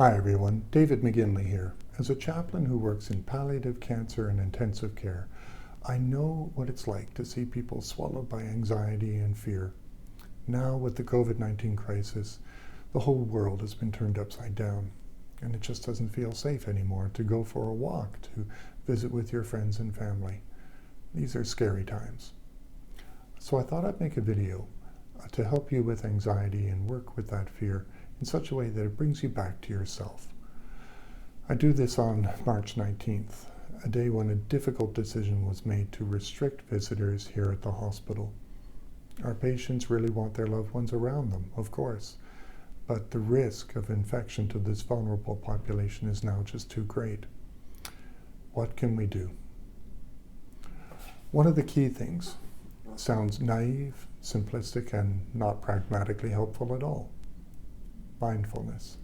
Hi everyone, David McGinley here. As a chaplain who works in palliative cancer and intensive care, I know what it's like to see people swallowed by anxiety and fear. Now with the COVID-19 crisis, the whole world has been turned upside down, and it just doesn't feel safe anymore to go for a walk, to visit with your friends and family. These are scary times. So I thought I'd make a video to help you with anxiety and work with that fear in such a way that it brings you back to yourself. I do this on March 19th, a day when a difficult decision was made to restrict visitors here at the hospital. Our patients really want their loved ones around them, of course, but the risk of infection to this vulnerable population is now just too great. What can we do? One of the key things sounds naive, simplistic, and not pragmatically helpful at all. Mindfulness.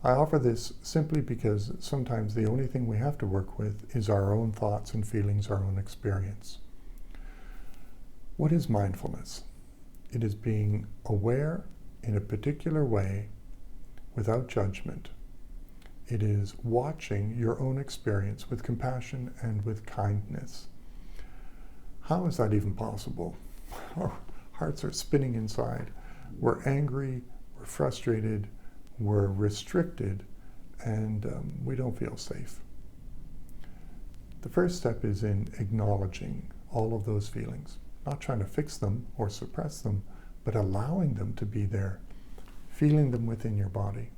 I offer this simply because sometimes the only thing we have to work with is our own thoughts and feelings, our own experience. What is mindfulness? It is being aware in a particular way without judgment. It is watching your own experience with compassion and with kindness. How is that even possible? Our hearts are spinning inside. We're angry, we're frustrated, we're restricted, and we don't feel safe. The first step is in acknowledging all of those feelings, not trying to fix them or suppress them, but allowing them to be there, feeling them within your body.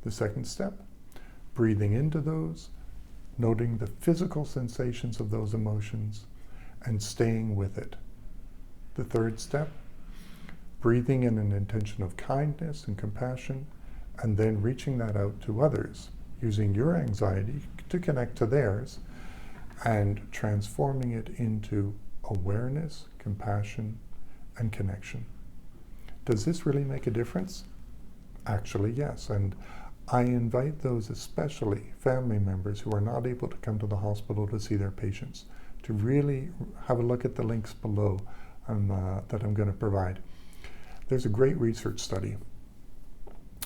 The second step, breathing into those, noting the physical sensations of those emotions, and staying with it. The third step, breathing in an intention of kindness and compassion, and then reaching that out to others, using your anxiety to connect to theirs, and transforming it into awareness, compassion, and connection. Does this really make a difference? Actually, yes, and I invite those, especially family members who are not able to come to the hospital to see their patients, to really have a look at the links below that I'm going to provide. There's a great research study.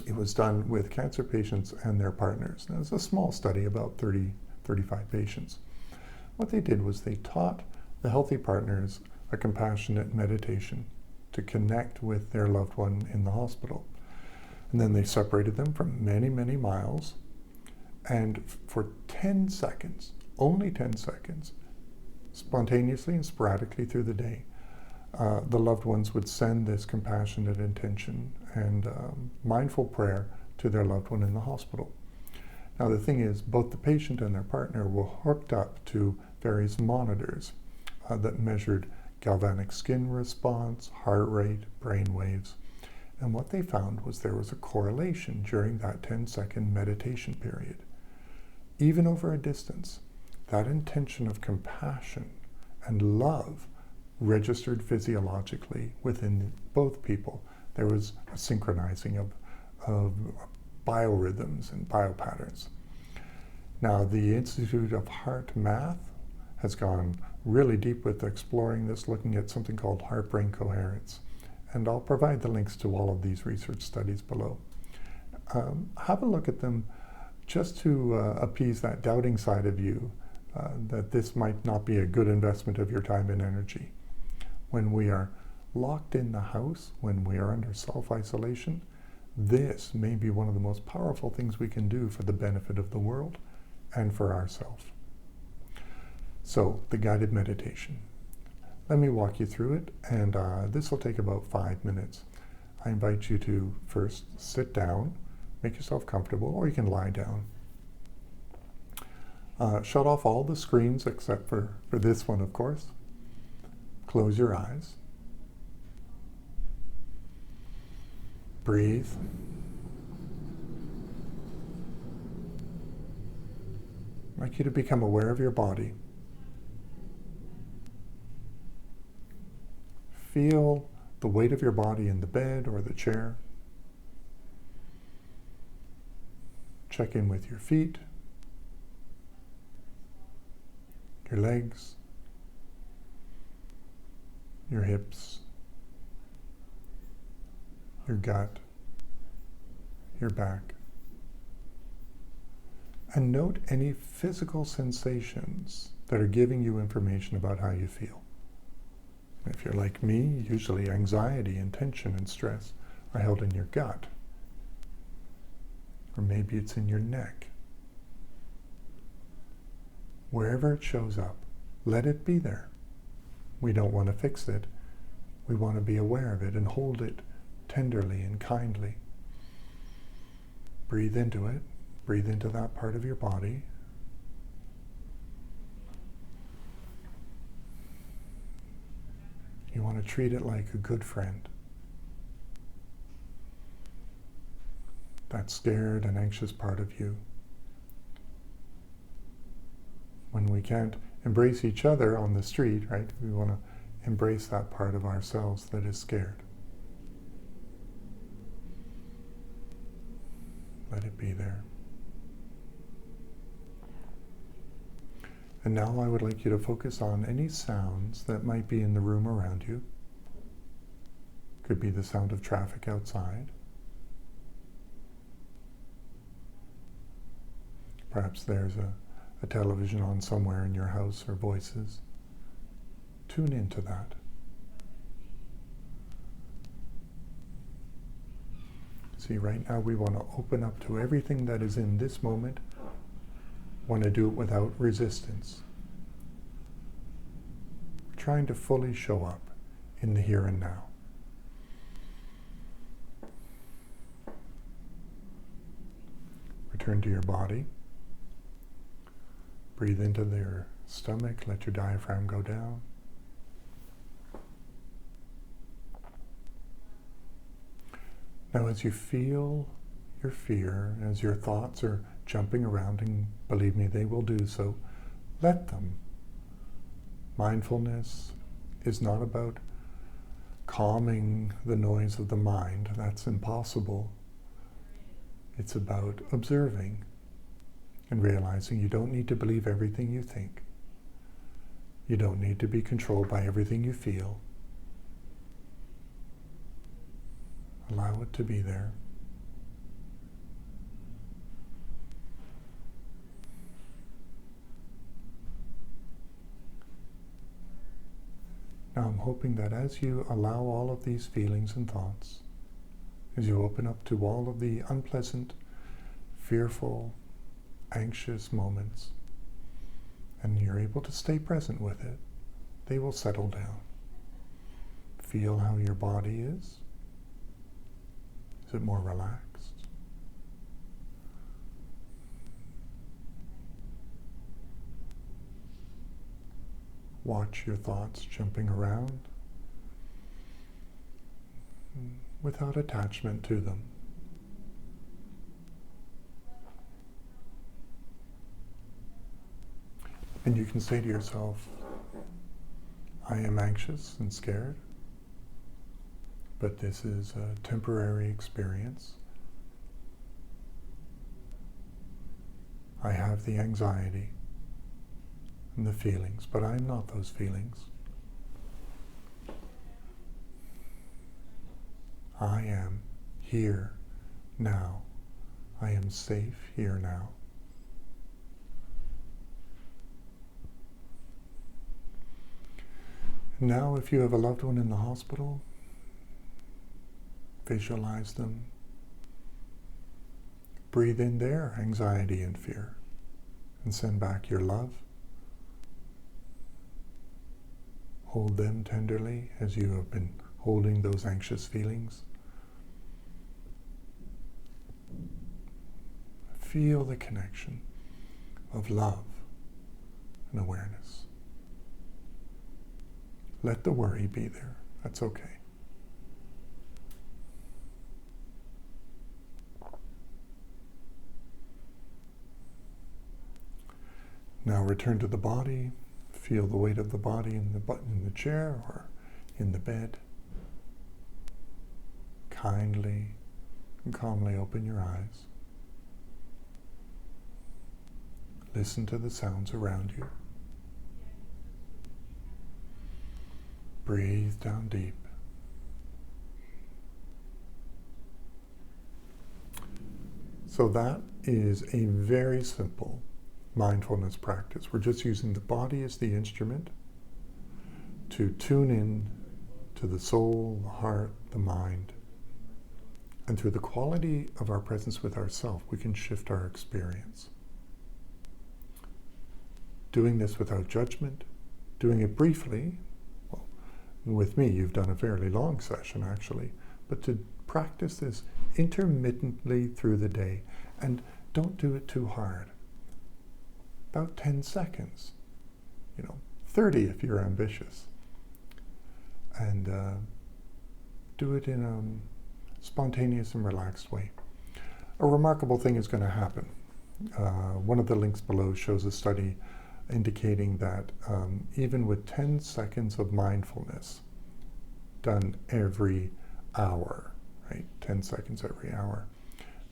It was done with cancer patients and their partners. Now, it's a small study, about 35 patients. What they did was they taught the healthy partners a compassionate meditation to connect with their loved one in the hospital. And then they separated them from many, many miles. And for 10 seconds, only 10 seconds, spontaneously and sporadically through the day, the loved ones would send this compassionate intention and mindful prayer to their loved one in the hospital. Now the thing is, both the patient and their partner were hooked up to various monitors that measured galvanic skin response, heart rate, brain waves. And what they found was there was a correlation during that 10-second meditation period. Even over a distance, that intention of compassion and love registered physiologically within both people. There was a synchronizing of biorhythms and biopatterns. Now, the Institute of Heart Math has gone really deep with exploring this, looking at something called heart-brain coherence. And I'll provide the links to all of these research studies below. Have a look at them just to appease that doubting side of you, that this might not be a good investment of your time and energy. When we are locked in the house, when we are under self-isolation, this may be one of the most powerful things we can do for the benefit of the world and for ourselves. So, the guided meditation. Let me walk you through it, and this will take about 5 minutes. I invite you to first sit down, make yourself comfortable, or you can lie down. Shut off all the screens except for this one, of course. Close your eyes. Breathe. I'd like you to become aware of your body. Feel the weight of your body in the bed or the chair. Check in with your feet, your legs, your hips, your gut, your back. And note any physical sensations that are giving you information about how you feel. If you're like me, usually anxiety and tension and stress are held in your gut. Or maybe it's in your neck. Wherever it shows up, let it be there. We don't want to fix it. We want to be aware of it and hold it tenderly and kindly. Breathe into it. Breathe into that part of your body. You want to treat it like a good friend. That scared and anxious part of you. When we can't embrace each other on the street, right? We want to embrace that part of ourselves that is scared. Let it be there. And now I would like you to focus on any sounds that might be in the room around you. Could be the sound of traffic outside. Perhaps there's a television on somewhere in your house or voices. Tune into that. See, right now we want to open up to everything that is in this moment. Want to do it without resistance. We're trying to fully show up in the here and now. Return to your body. Breathe into your stomach. Let your diaphragm go down. Now as you feel your fear, as your thoughts are jumping around, and believe me, they will do so, let them. Mindfulness is not about calming the noise of the mind. That's impossible. It's about observing and realizing you don't need to believe everything you think. You don't need to be controlled by everything you feel. Allow it to be there. Now I'm hoping that as you allow all of these feelings and thoughts, as you open up to all of the unpleasant, fearful, anxious moments, and you're able to stay present with it, they will settle down. Feel how your body is. Is it more relaxed? Watch your thoughts jumping around without attachment to them. And you can say to yourself, I am anxious and scared, but this is a temporary experience. I have the anxiety and the feelings, but I am not those feelings. I am here now. I am safe here now. Now, if you have a loved one in the hospital, visualize them. Breathe in their anxiety and fear and send back your love. Hold them tenderly as you have been holding those anxious feelings. Feel the connection of love and awareness. Let the worry be there. That's okay. Now return to the body. Feel the weight of the body in the chair or in the bed. Kindly and calmly open your eyes. Listen to the sounds around you. Breathe down deep. So So that is a very simple mindfulness practice. We're just using the body as the instrument to tune in to the soul, the heart, the mind. And through the quality of our presence with ourselves, we can shift our experience. Doing this without judgment, doing it briefly. Well, with me, you've done a fairly long session actually, but to practice this intermittently through the day, and don't do it too hard. About 10 seconds, 30 if you're ambitious. And do it in a spontaneous and relaxed way. A remarkable thing is going to happen. One of the links below shows a study indicating that even with 10 seconds of mindfulness done every hour, right? 10 seconds every hour,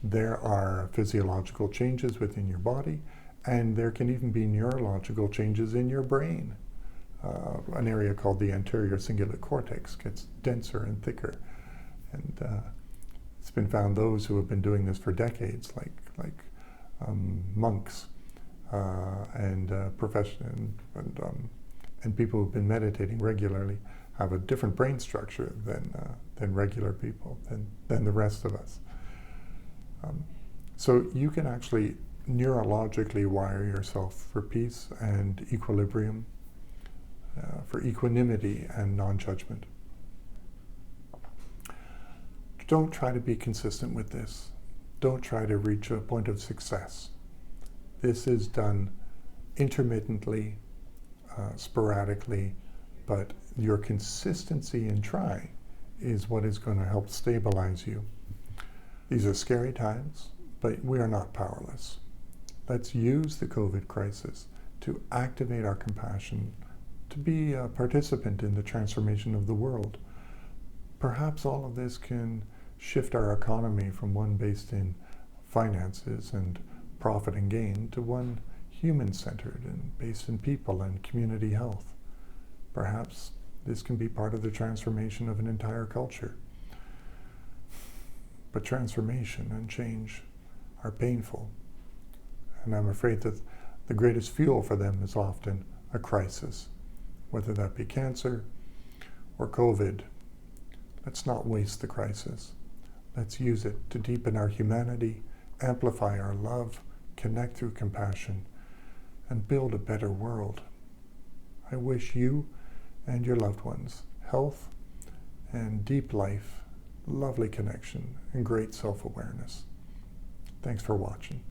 there are physiological changes within your body, and there can even be neurological changes in your brain. An area called the anterior cingulate cortex gets denser and thicker, and it's been found those who have been doing this for decades, like monks and people who've been meditating regularly, have a different brain structure than regular people, than the rest of us. So you can actually neurologically wire yourself for peace and equilibrium, for equanimity and non-judgment. Don't try to be consistent with this. Don't try to reach a point of success. This is done intermittently, sporadically, but your consistency in trying is what is going to help stabilize you. These are scary times, but we are not powerless. Let's use the COVID crisis to activate our compassion, to be a participant in the transformation of the world. Perhaps all of this can shift our economy from one based in finances and profit and gain to one human-centered and based in people and community health. Perhaps this can be part of the transformation of an entire culture. But transformation and change are painful, and I'm afraid that the greatest fuel for them is often a crisis, whether that be cancer or COVID. Let's not waste the crisis. Let's use it to deepen our humanity, amplify our love, connect through compassion, and build a better world. I wish you and your loved ones health and deep life, lovely connection, and great self-awareness. Thanks for watching.